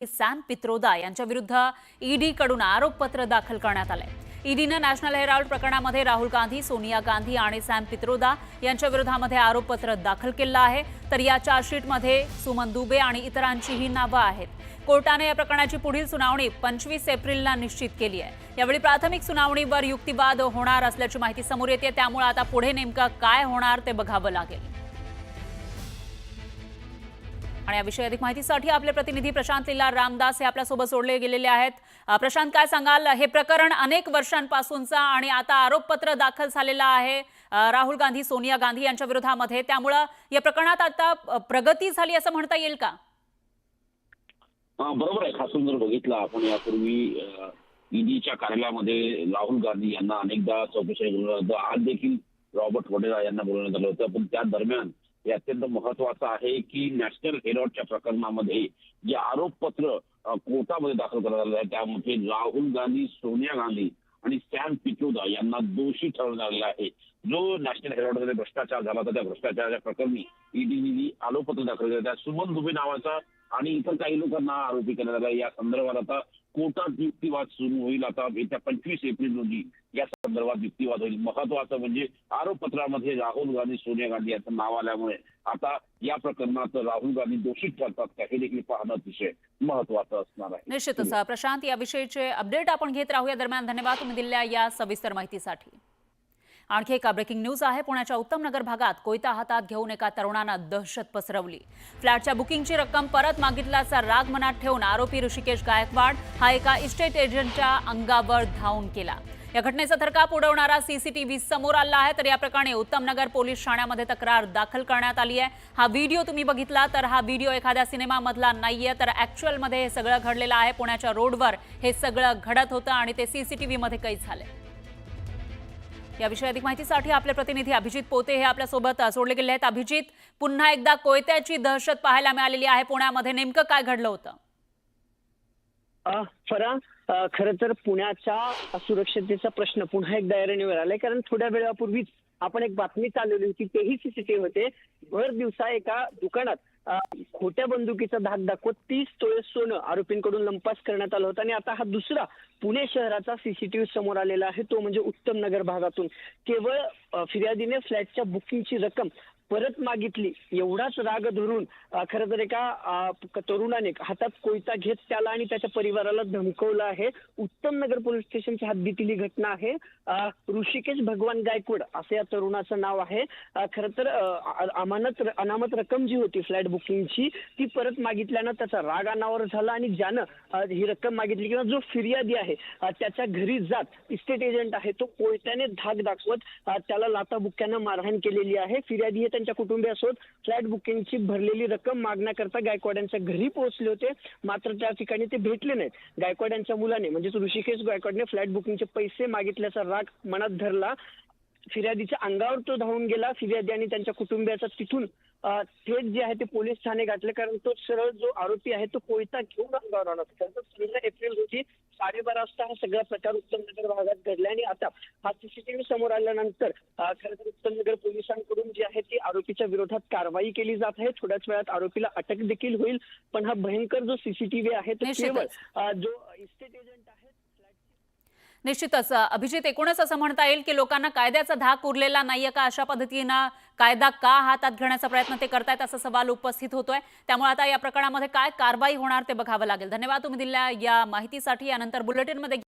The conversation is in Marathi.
सॅम पित्रोदा यांच्या विरुद्ध ईडीकडून आरोपपत्र दाखल करण्यात आले। ईडीनं नॅशनल हेराल्ड प्रकरणामध्ये राहुल गांधी, सोनिया गांधी आणि सॅम पित्रोदा यांच्या विरोधामध्ये आरोपपत्र दाखल केलं आहे। तर या चार्जशीटमध्ये सुमन दुबे आणि इतरांचीही नावं आहेत। कोर्टाने या प्रकरणाची पुढील सुनावणी 25 एप्रिलला निश्चित केली आहे। यावेळी प्राथमिक सुनावणीवर युक्तिवाद होणार असल्याची माहिती समोर येते, त्यामुळे आता पुढे नेमकं काय होणार ते बघावं लागेल। आणि याविषयी अधिक माहितीसाठी आपले प्रतिनिधी प्रशांत लीला रामदास हे आपल्यासोबत जोडले गेलेले आहेत। प्रशांत, काय सांगाल? हे प्रकरण अनेक वर्षांपासूनचा आणि आता आरोपपत्र दाखल झालेलं आहे राहुल गांधी, सोनिया गांधी यांच्या विरोधामध्ये, त्यामुळे या प्रकरणात आता प्रगती झाली असं म्हणता येईल का? बरोबर आहे। खासून जर बघितलं आपण यापूर्वी ईडीच्या कार्यालयामध्ये राहुल गांधी यांना अनेकदा चौकशी बोलवलं होतं। आज देखील रॉबर्ट वड्रा यांना बोलवण्यात आलं होतं। पण त्या दरम्यान हे अत्यंत महत्वाचं आहे की नॅशनल हेराल्डच्या प्रकरणामध्ये जे आरोपपत्र कोर्टामध्ये दाखल करण्यात आलं आहे त्यामध्ये राहुल गांधी, सोनिया गांधी आणि सॅम पित्रोदा यांना दोषी ठरवण्यात आलेला आहे। जो नॅशनल हेराल्डमध्ये भ्रष्टाचार झाला होता त्या भ्रष्टाचाराच्या प्रकरणी ईडीने आरोपपत्र दाखल केलं। त्या सुमन दुबे नावाचा आणि इतर काही लोकांना आरोपी करण्यात आला। या संदर्भात आता कोर्टात युक्तिवाद सुरू होईल। आता येत्या 25 एप्रिल रोजी या संदर्भात युक्तिवाद होईल। महत्वाचं म्हणजे आरोपपत्रामध्ये राहुल गांधी, सोनिया गांधी यांचं नाव आल्यामुळे आता या प्रकरणात राहुल गांधी दोषी ठरतात का हे देखील पाहणं अतिशय महत्वाचं असणार आहे। निश्चितच प्रशांत, याविषयीचे अपडेट आपण घेत राहूया। दरम्यान धन्यवाद तुम्ही दिलेल्या या सविस्तर माहितीसाठी। आणखी एक ब्रेकिंग न्यूज आहे। पुण्याच्या उत्तम नगर भागात कोयता हातात घेऊन एका तरुणानं दहशत पसरवली। फ्लॅटच्या बुकिंगची रक्कम परत मागितल्याचा राग मनात ठेवून आरोपी ऋषिकेश गायकवाड हा एका इस्टेट एजंटच्या अंगावर धावून केला। या घटनेचा थरकाप उडवणारा सीसीटीव्ही समोर आला आहे। तर या प्रकरणी उत्तम नगर पोलीस ठाण्यामध्ये तक्रार दाखल करण्यात आली आहे। हा व्हिडिओ तुम्ही बघितला तर हा व्हिडिओ एखाद्या सिनेमामधला नाहीये, तर ऍक्च्युअल मध्ये हे सगळं घडलेलं आहे। पुण्याच्या रोडवर हे सगळं घडत होतं आणि ते सीसीटीव्ही मध्ये कैद झाले। याविषयी अधिक माहितीसाठी आपले प्रतिनिधी अभिजित पोते हे आपल्यासोबत जोडले गेले आहेत। अभिजित, पुन्हा एकदा कोयत्याची दहशत पाहायला मिळालेली आहे पुण्यामध्ये, नेमकं काय घडलं होतं? खरं तर पुण्याच्या सुरक्षतेचा प्रश्न पुन्हा एकदा ऐरणीवर आलाय। कारण थोड्या वेळापूर्वीच आपण एक बातमी चालवली होती, तेही सीसीटीव्ही होते। भर दिवसा एका दुकानात खोट्या बंदुकीचा धाक दाखवत 30 तोळे सोनं आरोपींकडून लंपास करण्यात आलं होतं। आणि आता हा दुसरा पुणे शहराचा सीसीटीव्ही समोर आलेला आहे, तो म्हणजे उत्तम नगर भागातून। केवळ फिर्यादीने फ्लॅटच्या बुकिंगची रक्कम परत मागितली एवढाच राग धरून खरं तर एका तरुणाने हातात कोयता घेत त्याला आणि त्याच्या परिवाराला धमकवलं आहे। उत्तम नगर पोलीस स्टेशनच्या हद्दीतील ही घटना आहे। ऋषिकेश भगवान गायकवाड असं या तरुणाचं नाव आहे। खरं तर अनामत रक्कम जी होती फ्लॅट बुकिंगची ती परत मागितल्यानं त्याचा राग अनावर झाला आणि ज्यानं ही रक्कम मागितली किंवा जो फिर्यादी आहे त्याच्या घरी जात इस्टेट एजंट आहे तो कोयत्याने धाक दाखवत त्याला लाथाबुक्क्यानं मारहाण केलेली आहे। फिर्यादी त्यांच्या कुटुंबियासोबत फ्लॅट बुकिंगची भरलेली रक्कम मागण्याकरता गायकवाड यांच्या घरी पोहोचले होते, मात्र त्या ठिकाणी ते भेटले नाहीत। गायकवाड यांच्या मुलाने म्हणजे ऋषिकेश गायकवाडने फ्लॅट बुकिंगचे पैसे मागितल्याचा राग मनात धरला। फिर्यादीच्या अंगावर तो धावून गेला। फिर्यादी आणि त्यांच्या कुटुंबियाचा तिथून थेट जे आहे ते पोलीस ठाणे गाठले, कारण तो सरळ जो आरोपी आहे तो कोयता घेऊन अंगावर आला होता। 16 एप्रिल रोजी 12:30 वाजता हा सगळा प्रकार उत्तम नगर भागात घडला। आणि आता हा सीसीटीव्ही समोर आल्यानंतर खरं तर उत्तम नगर पोलिसांकडून जी आहे ती आरोपीच्या विरोधात कारवाई केली जात आहे। थोड्याच वेळात आरोपीला अटक देखील होईल। पण हा भयंकर जो सीसीटीव्ही आहे तो केवळ जो इस्टेट एजंट आहे। निश्चितच अभिजित, एकूणच असं म्हणता येईल की लोकांना कायद्याचा धाक उरलेला नाहीये का? अशा पद्धतीनं कायदा का हातात घेण्याचा प्रयत्न ते करतायत असा सवाल उपस्थित होतोय। त्यामुळे आता या प्रकरणामध्ये काय कारवाई होणार ते बघावं लागेल। धन्यवाद तुम्ही दिलेल्या या माहितीसाठी। यानंतर बुलेटिनमध्ये